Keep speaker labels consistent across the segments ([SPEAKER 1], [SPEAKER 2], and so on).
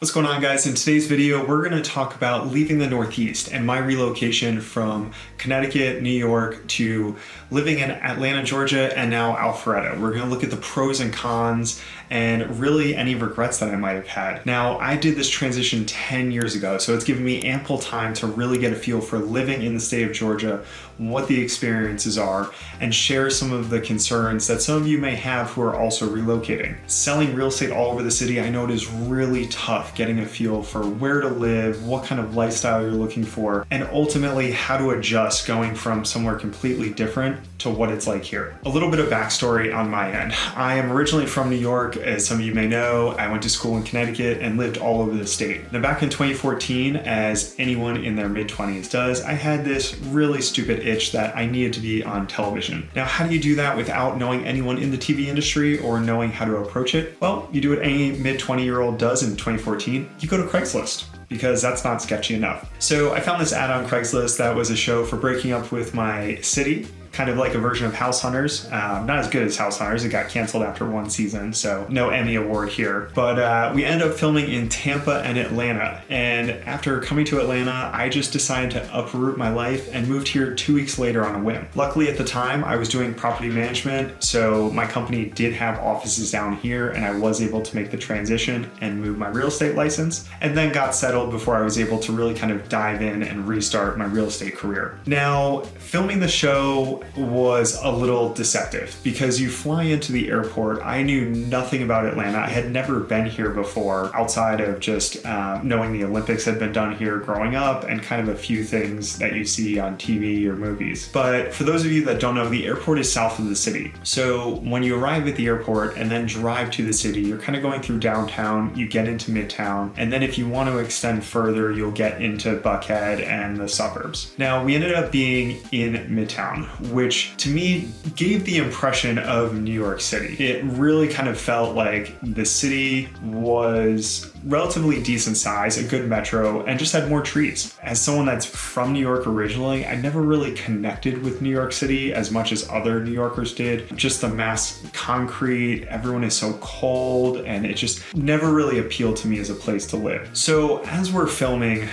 [SPEAKER 1] What's going on, guys? In today's video, we're going to talk about leaving the Northeast and my relocation from Connecticut, New York to living in Atlanta, Georgia, and now Alpharetta. We're going to look at the pros and cons and really any regrets that I might have had. Now, I did this transition 10 years ago, so it's given me ample time to really get a feel for living in the state of Georgia, what the experiences are, and share some of the concerns that some of you may have who are also relocating. Selling real estate all over the city, I know it is really tough getting a feel for where to live, what kind of lifestyle you're looking for, and ultimately how to adjust going from somewhere completely different to what it's like here. A little bit of backstory on my end. I am originally from New York, as some of you may know. I went to school in Connecticut and lived all over the state. Now, back in 2014, as anyone in their mid-20s does, I had this really stupid itch that I needed to be on television. Now, how do you do that without knowing anyone in the TV industry or knowing how to approach it? Well, you do what any mid-20-year-old does in 2014. You go to Craigslist, because that's not sketchy enough. So I found this ad on Craigslist that was a show for breaking up with my city, kind of like a version of House Hunters. Not as good as House Hunters. It got canceled after one season, so no Emmy award here. But we ended up filming in Tampa and Atlanta. And after coming to Atlanta, I just decided to uproot my life and moved here 2 weeks later on a whim. Luckily at the time, I was doing property management, so my company did have offices down here, and I was able to make the transition and move my real estate license, and then got settled before I was able to really kind of dive in and restart my real estate career. Now, filming the show was a little deceptive because you fly into the airport. I knew nothing about Atlanta. I had never been here before outside of just knowing the Olympics had been done here growing up and kind of a few things that you see on TV or movies. But for those of you that don't know, the airport is south of the city. So when you arrive at the airport and then drive to the city, you're kind of going through downtown, you get into Midtown, and then if you want to extend further, you'll get into Buckhead and the suburbs. Now, we ended up being in Midtown, which to me gave the impression of New York City. It really kind of felt like the city was relatively decent size, a good metro, and just had more trees. As someone that's from New York originally, I never really connected with New York City as much as other New Yorkers did. Just the mass concrete, everyone is so cold, and it just never really appealed to me as a place to live. So as we're filming,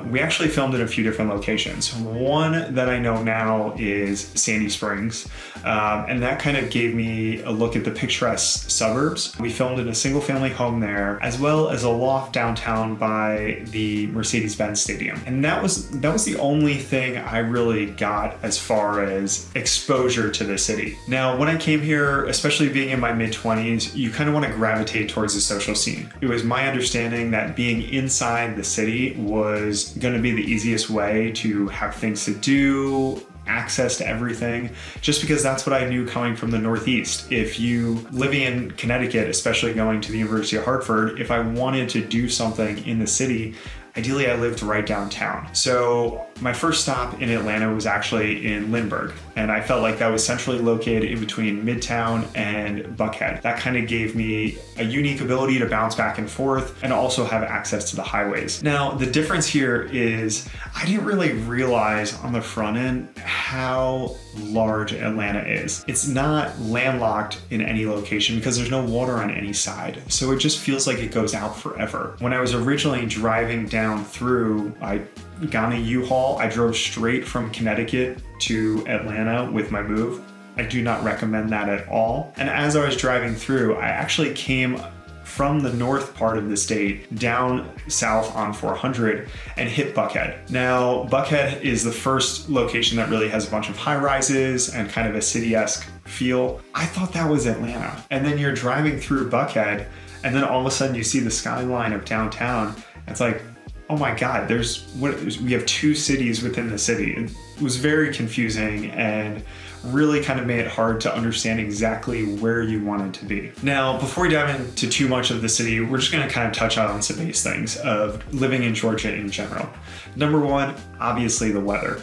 [SPEAKER 1] we actually filmed in a few different locations. One that I know now is Sandy Springs, and that kind of gave me a look at the picturesque suburbs. We filmed in a single family home there, as well as a loft downtown by the Mercedes-Benz Stadium. And that was the only thing I really got as far as exposure to the city. Now, when I came here, especially being in my mid-20s, you kind of want to gravitate towards the social scene. It was my understanding that being inside the city was going to be the easiest way to have things to do, access to everything, just because that's what I knew coming from the Northeast. If you living in Connecticut, especially going to the University of Hartford, if I wanted to do something in the city, ideally I lived right downtown. So my first stop in Atlanta was actually in Lindbergh, and I felt like that was centrally located in between Midtown and Buckhead. That kind of gave me a unique ability to bounce back and forth and also have access to the highways. Now, the difference here is I didn't really realize on the front end how large Atlanta is. It's not landlocked in any location because there's no water on any side. So it just feels like it goes out forever. When I was originally driving down through, I got a U-Haul. I drove straight from Connecticut to Atlanta with my move. I do not recommend that at all. And as I was driving through, I actually came from the north part of the state down south on 400 and hit Buckhead. Now, Buckhead is the first location that really has a bunch of high rises and kind of a city-esque feel. I thought that was Atlanta. And then you're driving through Buckhead, and then all of a sudden you see the skyline of downtown. It's like, oh my God, we have two cities within the city. It was very confusing and really kind of made it hard to understand exactly where you wanted to be. Now, before we dive into too much of the city, we're just gonna kind of touch on some base things of living in Georgia in general. Number one, obviously the weather.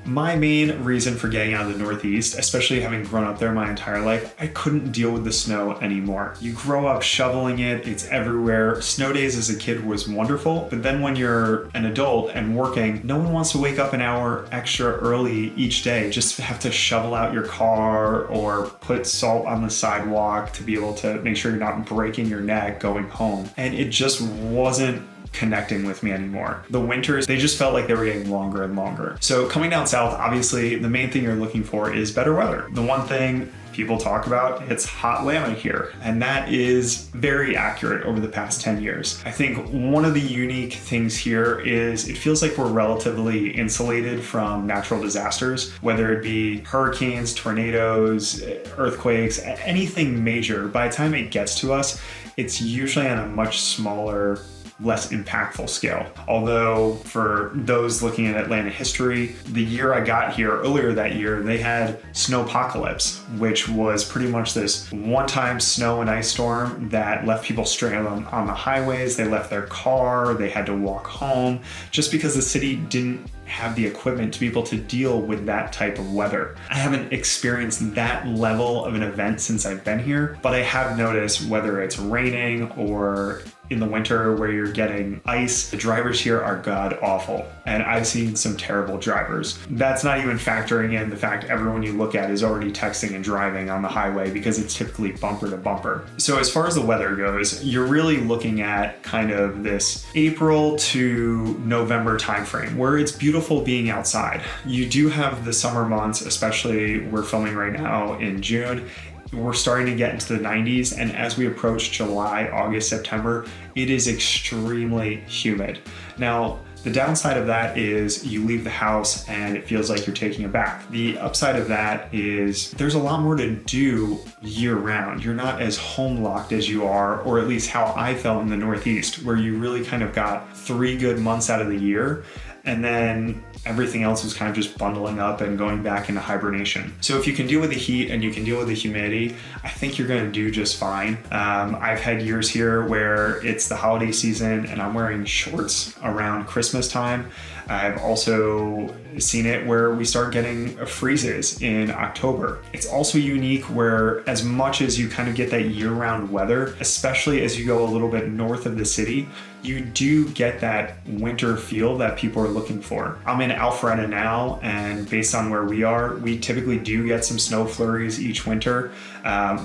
[SPEAKER 1] My main reason for getting out of the Northeast, especially having grown up there my entire life, I couldn't deal with the snow anymore. You grow up shoveling it, it's everywhere. Snow days as a kid was wonderful, but then when you're an adult and working, no one wants to wake up an hour extra early each day just to have to shovel out your car or put salt on the sidewalk to be able to make sure you're not breaking your neck going home. And it just wasn't connecting with me anymore. The winters, they just felt like they were getting longer and longer. So coming down south, obviously the main thing you're looking for is better weather. The one thing people talk about, it's hot Atlanta here, and that is very accurate over the past 10 years. I think one of the unique things here is it feels like we're relatively insulated from natural disasters, whether it be hurricanes, tornadoes, earthquakes, anything major. By the time it gets to us, it's usually on a much smaller, less impactful scale. Although for those looking at Atlanta history, the year I got here, earlier that year, they had snowpocalypse, which was pretty much this one-time snow and ice storm that left people stranded on the highways. They left their car, they had to walk home, just because the city didn't have the equipment to be able to deal with that type of weather. I haven't experienced that level of an event since I've been here, but I have noticed whether it's raining or in the winter where you're getting ice, the drivers here are god awful. And I've seen some terrible drivers. That's not even factoring in the fact everyone you look at is already texting and driving on the highway because it's typically bumper to bumper. So as far as the weather goes, you're really looking at kind of this April to November timeframe where it's beautiful being outside. You do have the summer months, especially we're filming right now in June. We're starting to get into the 90s, and as we approach July, August, September, it is extremely humid. Now, the downside of that is you leave the house and it feels like you're taking a bath. The upside of that is there's a lot more to do year round. You're not as home locked as you are, or at least how I felt in the Northeast, where you really kind of got 3 good months out of the year, and then everything else was kind of just bundling up and going back into hibernation. So if you can deal with the heat and you can deal with the humidity, I think you're going to do just fine. I've had years here where it's the holiday season and I'm wearing shorts around Christmas time. I've also seen it where we start getting freezes in October. It's also unique where as much as you kind of get that year-round weather, especially as you go a little bit north of the city, you do get that winter feel that people are looking for. I'm in Alpharetta now, and based on where we are, we typically do get some snow flurries each winter.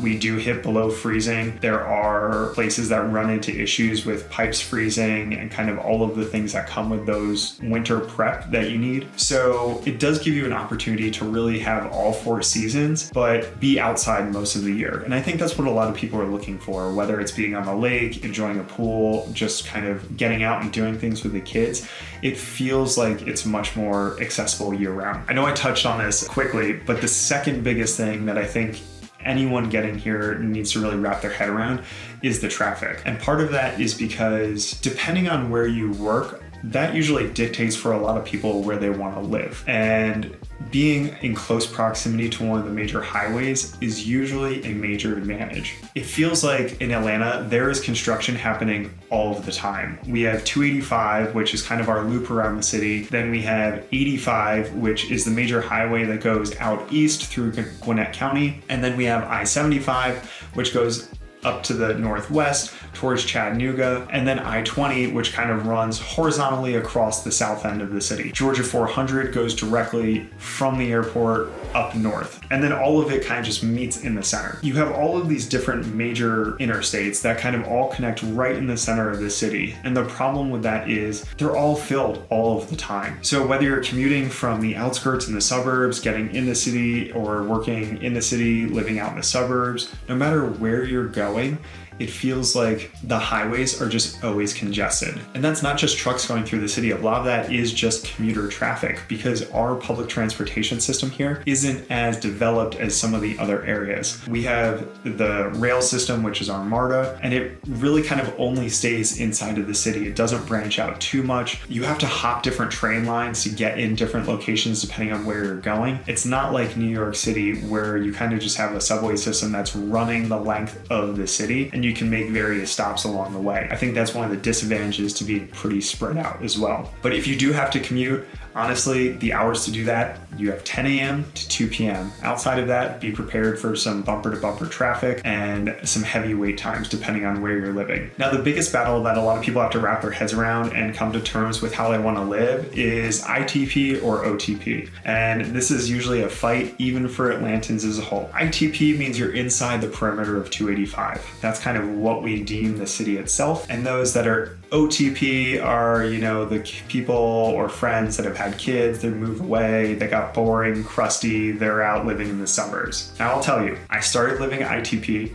[SPEAKER 1] We do hit below freezing. There are places that run into issues with pipes freezing and kind of all of the things that come with those winter prep that you need. So it does give you an opportunity to really have all 4 seasons, but be outside most of the year. And I think that's what a lot of people are looking for, whether it's being on the lake, enjoying a pool, just kind of getting out and doing things with the kids. It feels like it's much more accessible year round. I know I touched on this quickly, but the second biggest thing that I think anyone getting here needs to really wrap their head around is the traffic. And part of that is because depending on where you work, that usually dictates for a lot of people where they want to live. And being in close proximity to one of the major highways is usually a major advantage. It feels like in Atlanta, there is construction happening all of the time. We have 285, which is kind of our loop around the city. Then we have 85, which is the major highway that goes out east through Gwinnett County. And then we have I-75, which goes up to the northwest towards Chattanooga, and then I-20, which kind of runs horizontally across the south end of the city. Georgia 400 goes directly from the airport up north, and then all of it kind of just meets in the center. You have all of these different major interstates that kind of all connect right in the center of the city, and the problem with that is they're all filled all of the time. So whether you're commuting from the outskirts in the suburbs, getting in the city, or working in the city, living out in the suburbs, no matter where you're going, it feels like the highways are just always congested. And that's not just trucks going through the city. A lot of that is just commuter traffic because our public transportation system here isn't as developed as some of the other areas. We have the rail system, which is our MARTA, and it really kind of only stays inside of the city. It doesn't branch out too much. You have to hop different train lines to get in different locations depending on where you're going. It's not like New York City where you kind of just have a subway system that's running the length of the city and and you can make various stops along the way. I think that's one of the disadvantages to being pretty spread out as well. But if you do have to commute, honestly, the hours to do that, you have 10 a.m. to 2 p.m. Outside of that, be prepared for some bumper to bumper traffic and some heavy wait times depending on where you're living. Now, the biggest battle that a lot of people have to wrap their heads around and come to terms with how they want to live is ITP or OTP. And this is usually a fight even for Atlantans as a whole. ITP means you're inside the perimeter of 285. That's kind of what we deem the city itself. And those that are OTP are, the people or friends that have had kids, they move away, they got boring, crusty, they're out living in the suburbs. Now I'll tell you, I started living ITP,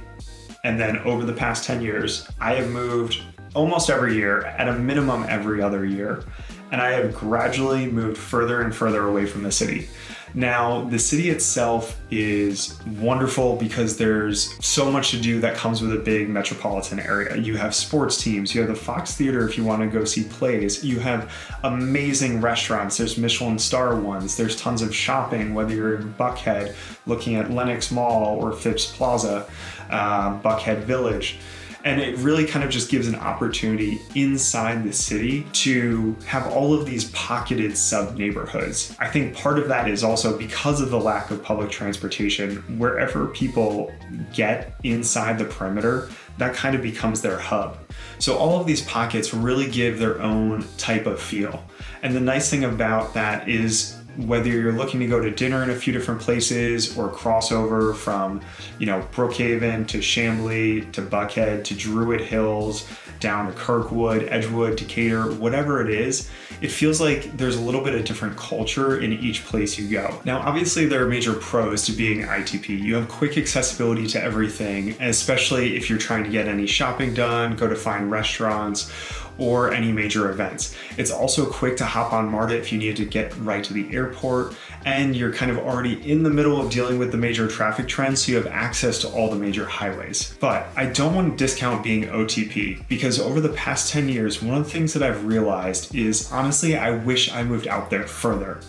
[SPEAKER 1] and then over the past 10 years, I have moved almost every year, at a minimum every other year, and I have gradually moved further and further away from the city. Now, the city itself is wonderful because there's so much to do that comes with a big metropolitan area. You have sports teams, you have the Fox Theater if you want to go see plays, you have amazing restaurants, there's Michelin star ones, there's tons of shopping, whether you're in Buckhead looking at Lenox Mall or Phipps Plaza, Buckhead Village. And it really kind of just gives an opportunity inside the city to have all of these pocketed sub-neighborhoods. I think part of that is also because of the lack of public transportation. Wherever people get inside the perimeter, that kind of becomes their hub. So all of these pockets really give their own type of feel. And the nice thing about that is whether you're looking to go to dinner in a few different places or crossover from, Brookhaven to Chamblee to Buckhead to Druid Hills, down to Kirkwood, Edgewood, Decatur, whatever it is, it feels like there's a little bit of different culture in each place you go. Now, obviously there are major pros to being ITP. You have quick accessibility to everything, especially if you're trying to get any shopping done, go to fine restaurants, or any major events. It's also quick to hop on MARTA if you need to get right to the airport, and you're kind of already in the middle of dealing with the major traffic trends, so you have access to all the major highways. But I don't want to discount being OTP, because over the past 10 years, one of the things that I've realized is, honestly, I wish I moved out there further.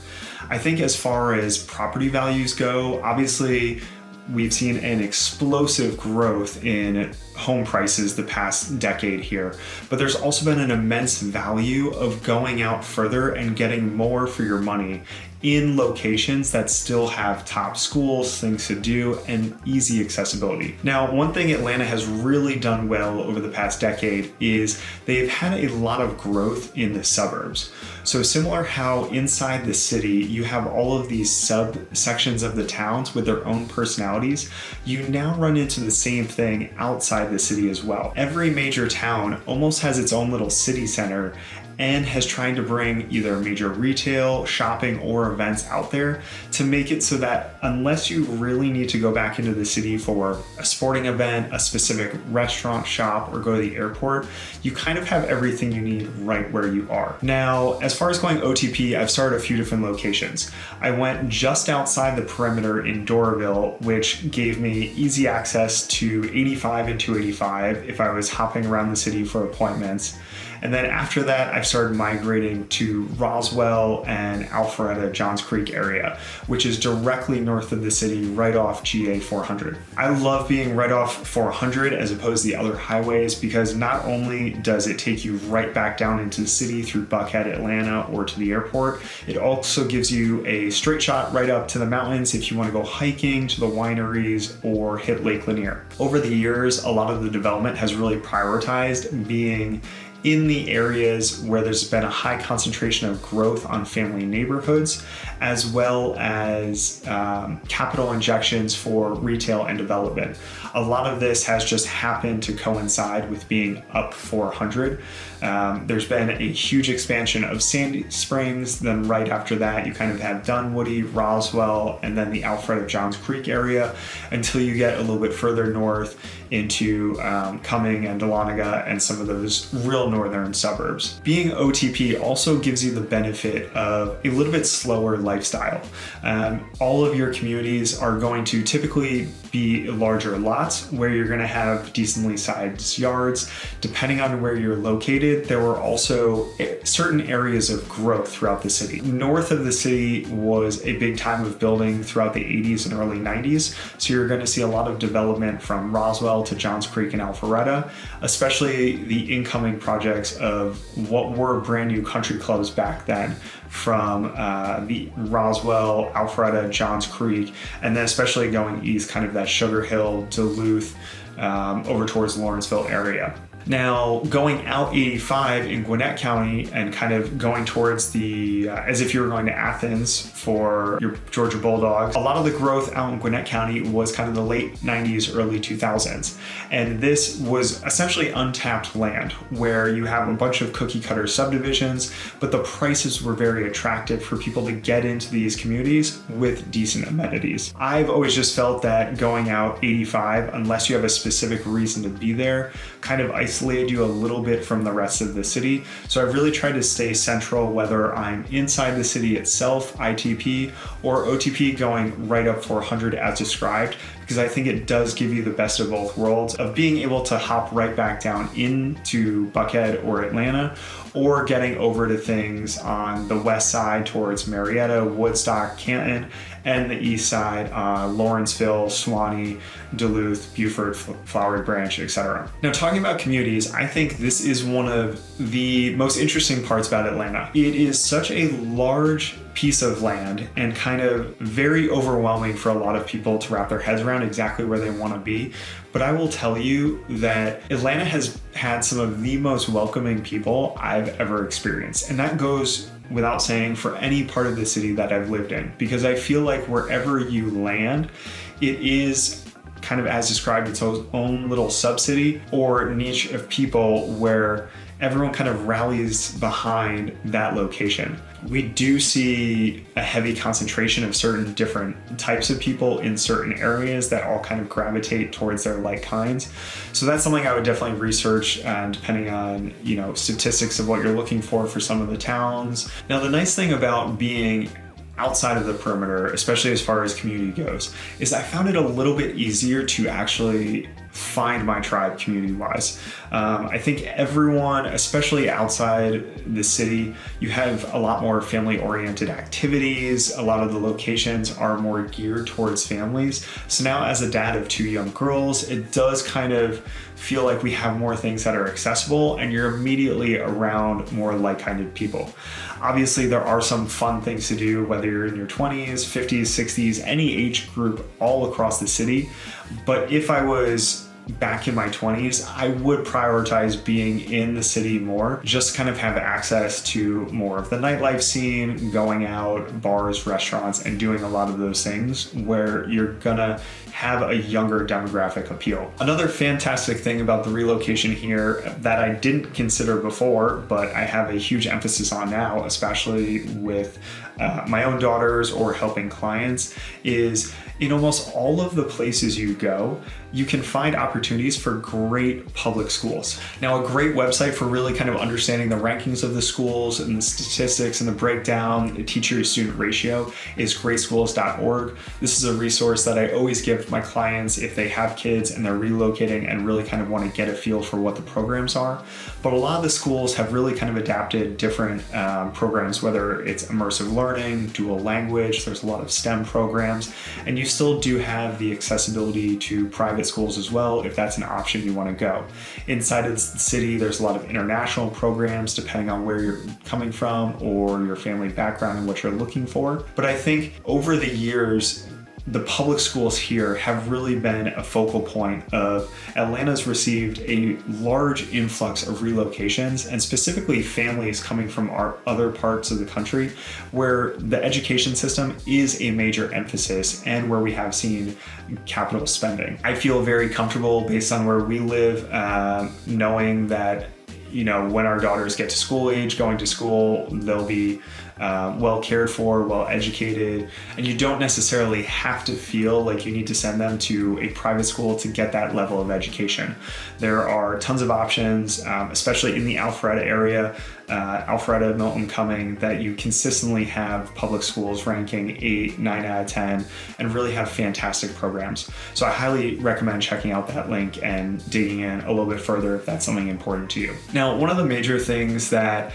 [SPEAKER 1] I think as far as property values go, obviously, we've seen an explosive growth in home prices the past decade here, but there's also been an immense value of going out further and getting more for your money in locations that still have top schools, things to do, and easy accessibility. Now, one thing Atlanta has really done well over the past decade is they've had a lot of growth in the suburbs. So similar how inside the city, you have all of these subsections of the towns with their own personalities, you now run into the same thing outside the city as well. Every major town almost has its own little city center and has tried to bring either major retail, shopping, or events out there to make it so that unless you really need to go back into the city for a sporting event, a specific restaurant, shop, or go to the airport, you kind of have everything you need right where you are. Now, as far as going OTP, I've started a few different locations. I went just outside the perimeter in Doraville, which gave me easy access to 85 and 285 if I was hopping around the city for appointments. And then after that, I've started migrating to Roswell and Alpharetta, Johns Creek area, which is directly north of the city, right off GA 400. I love being right off 400 as opposed to the other highways because not only does it take you right back down into the city through Buckhead, Atlanta, or to the airport, it also gives you a straight shot right up to the mountains if you want to go hiking, to the wineries, or hit Lake Lanier. Over the years, a lot of the development has really prioritized being in the areas where there's been a high concentration of growth on family neighborhoods, as well as capital injections for retail and development. A lot of this has just happened to coincide with being up 400. There's been a huge expansion of Sandy Springs, then right after that you kind of have Dunwoody, Roswell, and then the Alfred Johns Creek area until you get a little bit further north into Cumming and Dahlonega and some of those real northern suburbs. Being OTP also gives you the benefit of a little bit slower lifestyle. All of your communities are going to typically be larger lots where you're going to have decently sized yards. Depending on where you're located, there were also certain areas of growth throughout the city. North of the city was a big time of building throughout the 80s and early 90s, so you're going to see a lot of development from Roswell to Johns Creek and Alpharetta, especially the incoming projects of what were brand new country clubs back then, from the Roswell, Alpharetta, Johns Creek, and then especially going east, kind of that Sugar Hill, Duluth, over towards Lawrenceville area. Now, going out 85 in Gwinnett County and kind of going towards the, as if you were going to Athens for your Georgia Bulldogs, a lot of the growth out in Gwinnett County was kind of the late 90s, early 2000s. And this was essentially untapped land where you have a bunch of cookie cutter subdivisions, but the prices were very attractive for people to get into these communities with decent amenities. I've always just felt that going out 85, unless you have a specific reason to be there, kind of isolated you a little bit from the rest of the city. So I've really tried to stay central, whether I'm inside the city itself, ITP, or OTP going right up 400 as described, because I think it does give you the best of both worlds of being able to hop right back down into Buckhead or Atlanta, or getting over to things on the west side towards Marietta, Woodstock, Canton, and the east side, Lawrenceville, Suwanee, Duluth, Beaufort, Flowery Branch, etc. Now, talking about communities, I think this is one of the most interesting parts about Atlanta. It is such a large piece of land and kind of very overwhelming for a lot of people to wrap their heads around exactly where they want to be. But I will tell you that Atlanta has had some of the most welcoming people I've ever experienced. And that goes without saying for any part of the city that I've lived in, because I feel like wherever you land, it is kind of, as described, its own little sub-city or niche of people where everyone kind of rallies behind that location. We do see a heavy concentration of certain different types of people in certain areas that all kind of gravitate towards their like kinds. So that's something I would definitely research, depending on, statistics of what you're looking for some of the towns. Now, the nice thing about being outside of the perimeter, especially as far as community goes, is I found it a little bit easier to actually find my tribe community-wise. I think everyone, especially outside the city, you have a lot more family-oriented activities. A lot of the locations are more geared towards families. So now, as a dad of 2 young girls, it does kind of feel like we have more things that are accessible, and you're immediately around more like-minded people. Obviously, there are some fun things to do, whether you're in your 20s, 50s, 60s, any age group all across the city. But if I was back in my 20s, I would prioritize being in the city more, just kind of have access to more of the nightlife scene, going out, bars, restaurants, and doing a lot of those things where you're gonna have a younger demographic appeal. Another fantastic thing about the relocation here that I didn't consider before, but I have a huge emphasis on now, especially with my own daughters or helping clients, is in almost all of the places you go, you can find opportunities for great public schools. Now, a great website for really kind of understanding the rankings of the schools and the statistics and the breakdown, the teacher-to-student ratio, is greatschools.org. This is a resource that I always give my clients if they have kids and they're relocating and really kind of want to get a feel for what the programs are. But a lot of the schools have really kind of adapted different programs, whether it's immersive learning, dual language, there's a lot of STEM programs, and you still do have the accessibility to private schools as well if that's an option you want to go. Inside of the city, there's a lot of international programs depending on where you're coming from or your family background and what you're looking for. But I think over the years, the public schools here have really been a focal point of Atlanta's received a large influx of relocations, and specifically families coming from our other parts of the country where the education system is a major emphasis and where we have seen capital spending. I feel very comfortable based on where we live, knowing that when our daughters get to school age, going to school, they'll be well cared for, well educated, and you don't necessarily have to feel like you need to send them to a private school to get that level of education. There are tons of options, especially in the Alpharetta area, Alpharetta, Milton, Cumming, that you consistently have public schools ranking 8, 9 out of 10, and really have fantastic programs. So I highly recommend checking out that link and digging in a little bit further if that's something important to you. Now, one of the major things that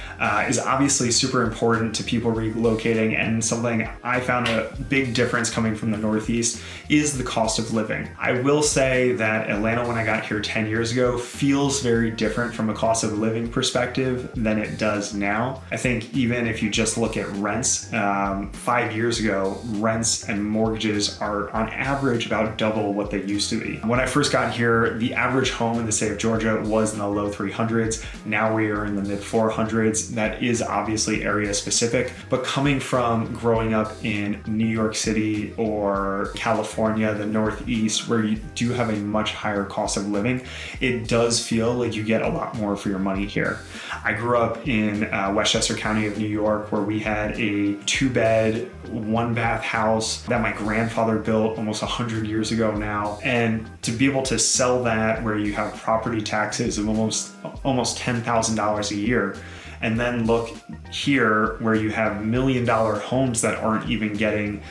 [SPEAKER 1] is obviously super important to people relocating, and something I found a big difference coming from the Northeast, is the cost of living. I will say that Atlanta, when I got here 10 years ago, feels very different from a cost of living perspective than it does now. I think even if you just look at rents, 5 years ago, rents and mortgages are on average about double what they used to be. When I first got here, the average home in the state of Georgia was in the low 300s. Now we are in the mid 400s. That is obviously area specific, but coming from growing up in New York City or California, the Northeast, where you do have a much higher cost of living, it does feel like you get a lot more for your money here. I grew up in Westchester County of New York, where we had a 2-bed, 1-bath house that my grandfather built almost 100 years ago now. And to be able to sell that, where you have property taxes of almost $10,000 a year, and then look here where you have $1 million homes that aren't even getting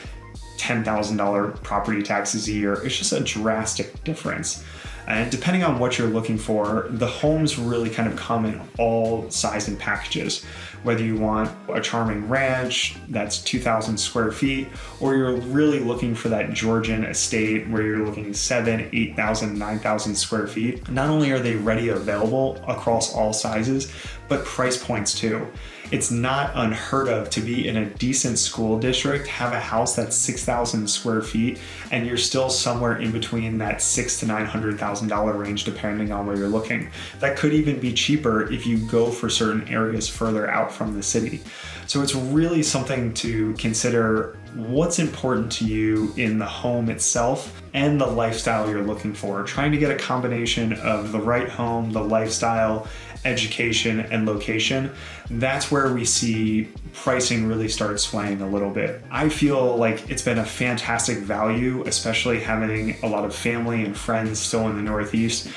[SPEAKER 1] $10,000 property taxes a year, it's just a drastic difference. And depending on what you're looking for, the homes really kind of come in all size and packages. Whether you want a charming ranch that's 2,000 square feet, or you're really looking for that Georgian estate where you're looking 7,000, 8,000, 9,000 square feet. Not only are they ready available across all sizes, but price points too. It's not unheard of to be in a decent school district, have a house that's 6,000 square feet, and you're still somewhere in between that $600,000 to $900,000 range, depending on where you're looking. That could even be cheaper if you go for certain areas further out from the city. So it's really something to consider what's important to you in the home itself and the lifestyle you're looking for. Trying to get a combination of the right home, the lifestyle, education, and location. That's where we see pricing really start swaying a little bit. I feel like it's been a fantastic value, especially having a lot of family and friends still in the Northeast.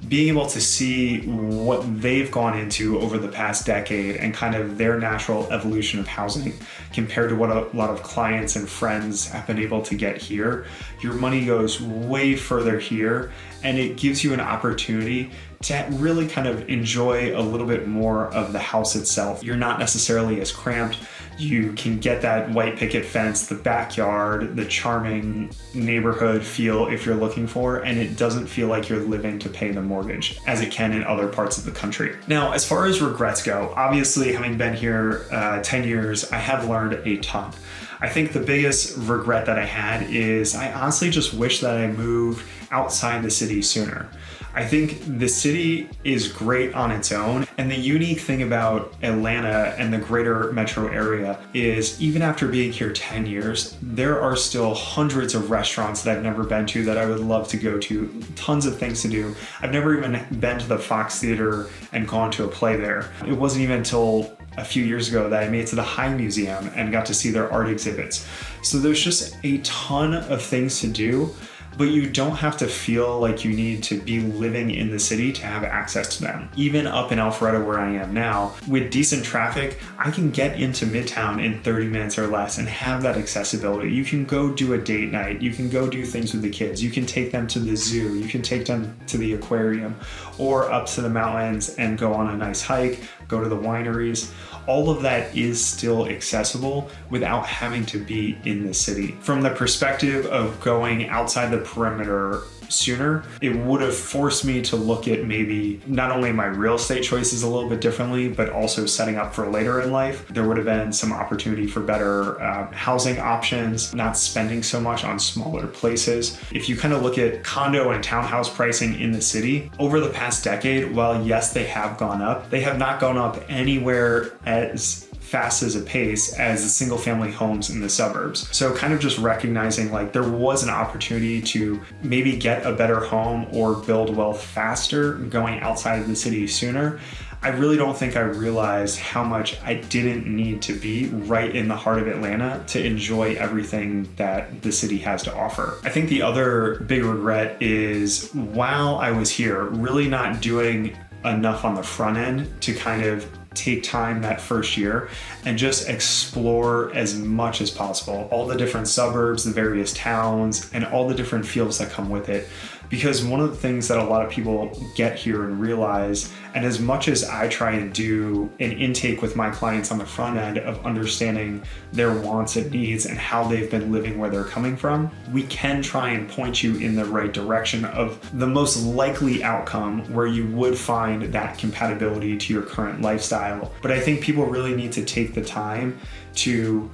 [SPEAKER 1] Being able to see what they've gone into over the past decade and kind of their natural evolution of housing compared to what a lot of clients and friends have been able to get here, your money goes way further here, and it gives you an opportunity to really kind of enjoy a little bit more of the house itself. You're not necessarily as cramped. You can get that white picket fence, the backyard, the charming neighborhood feel if you're looking for, and it doesn't feel like you're living to pay the mortgage as it can in other parts of the country. Now, as far as regrets go, obviously having been here 10 years, I have learned a ton. I think the biggest regret that I had is I honestly just wish that I moved outside the city sooner. I think the city is great on its own, and the unique thing about Atlanta and the greater metro area is even after being here 10 years, there are still hundreds of restaurants that I've never been to that I would love to go to, tons of things to do. I've never even been to the Fox Theater and gone to a play there. It wasn't even until a few years ago that I made it to the High Museum and got to see their art exhibits. So there's just a ton of things to do, but you don't have to feel like you need to be living in the city to have access to them. Even up in Alpharetta where I am now, with decent traffic, I can get into Midtown in 30 minutes or less and have that accessibility. You can go do a date night, you can go do things with the kids, you can take them to the zoo, you can take them to the aquarium, or up to the mountains and go on a nice hike, go to the wineries. All of that is still accessible without having to be in the city. From the perspective of going outside the perimeter sooner, it would have forced me to look at maybe not only my real estate choices a little bit differently, but also setting up for later in life. There would have been some opportunity for better housing options, not spending so much on smaller places. If you kind of look at condo and townhouse pricing in the city, over the past decade, while yes, they have gone up, they have not gone up anywhere as fast as a pace as the single family homes in the suburbs. So kind of just recognizing like there was an opportunity to maybe get a better home or build wealth faster going outside of the city sooner. I really don't think I realized how much I didn't need to be right in the heart of Atlanta to enjoy everything that the city has to offer. I think the other big regret is while I was here, really not doing enough on the front end to kind of take time that first year and just explore as much as possible all the different suburbs, the various towns, and all the different feels that come with it. Because one of the things that a lot of people get here and realize, and as much as I try and do an intake with my clients on the front end of understanding their wants and needs and how they've been living where they're coming from, we can try and point you in the right direction of the most likely outcome where you would find that compatibility to your current lifestyle. But I think people really need to take the time to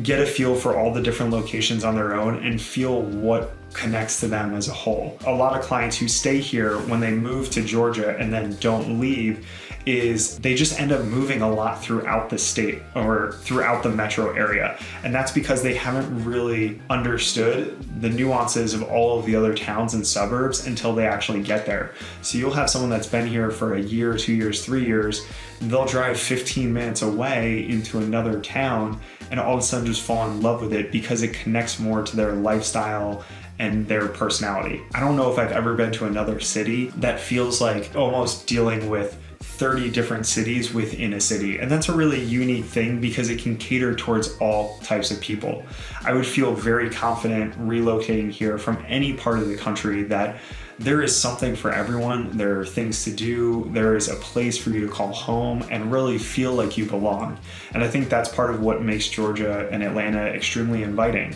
[SPEAKER 1] get a feel for all the different locations on their own and feel what connects to them as a whole. A lot of clients who stay here when they move to Georgia and then don't leave is they just end up moving a lot throughout the state or throughout the metro area. And that's because they haven't really understood the nuances of all of the other towns and suburbs until they actually get there. So you'll have someone that's been here for a year, 2 years, 3 years, they'll drive 15 minutes away into another town and all of a sudden just fall in love with it because it connects more to their lifestyle and their personality. I don't know if I've ever been to another city that feels like almost dealing with 30 different cities within a city. And that's a really unique thing because it can cater towards all types of people. I would feel very confident relocating here from any part of the country that there is something for everyone. There are things to do. There is a place for you to call home and really feel like you belong. And I think that's part of what makes Georgia and Atlanta extremely inviting.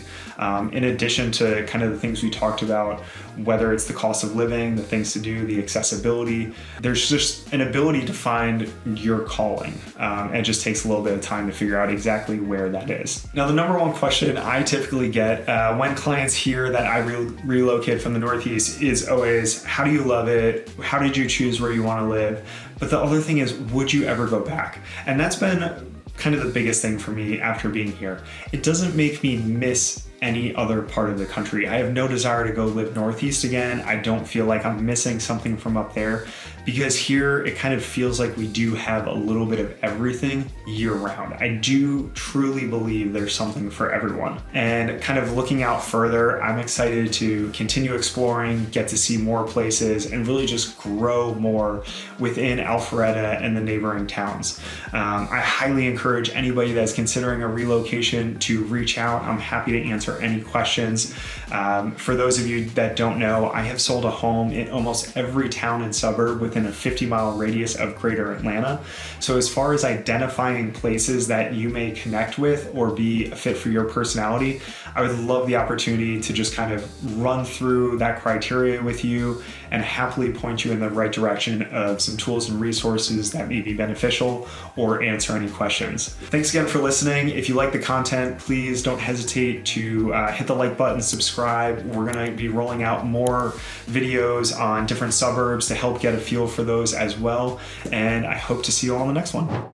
[SPEAKER 1] In addition to kind of the things we talked about, whether it's the cost of living, the things to do, the accessibility, there's just an ability to find your calling. It just takes a little bit of time to figure out exactly where that is. Now, the number one question I typically get when clients hear that I relocate from the Northeast is always, how do you love it? How did you choose where you want to live? But the other thing is, would you ever go back? And that's been kind of the biggest thing for me after being here. It doesn't make me miss any other part of the country. I have no desire to go live Northeast again. I don't feel like I'm missing something from up there because here it kind of feels like we do have a little bit of everything year round. I do truly believe there's something for everyone. And kind of looking out further, I'm excited to continue exploring, get to see more places, and really just grow more within Alpharetta and the neighboring towns. I highly encourage anybody that's considering a relocation to reach out. I'm happy to answer any questions. For those of you that don't know, I have sold a home in almost every town and suburb within a 50-mile radius of greater Atlanta. So as far as identifying places that you may connect with or be a fit for your personality, I would love the opportunity to just kind of run through that criteria with you and happily point you in the right direction of some tools and resources that may be beneficial or answer any questions. Thanks again for listening. If you like the content, please don't hesitate to hit the like button, subscribe. We're going to be rolling out more videos on different suburbs to help get a feel for those as well. And I hope to see you all on the next one.